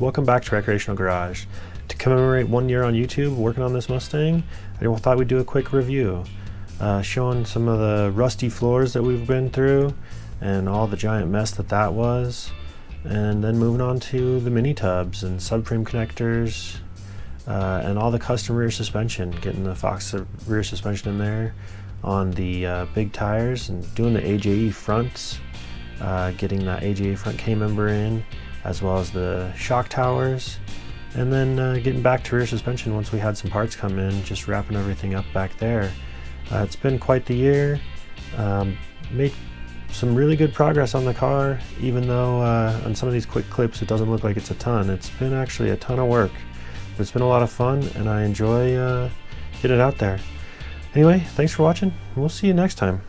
welcome back to Recreational Garage. To commemorate 1 year on YouTube working on this Mustang, I thought we'd do a quick review, showing some of the rusty floors that we've been through and all the giant mess that was, and then moving on to the mini tubs and subframe connectors, and all the custom rear suspension, getting the Fox rear suspension in there on the big tires, and doing the AJE fronts, getting that AJE front K-member in, as well as the shock towers, and then getting back to rear suspension once we had some parts come in, just wrapping everything up back there. It's been quite the year. Made some really good progress on the car, even though on some of these quick clips it doesn't look like it's a ton. It's been actually a ton of work, but it's been a lot of fun, and I enjoy getting it out there. Anyway, thanks for watching, and we'll see you next time.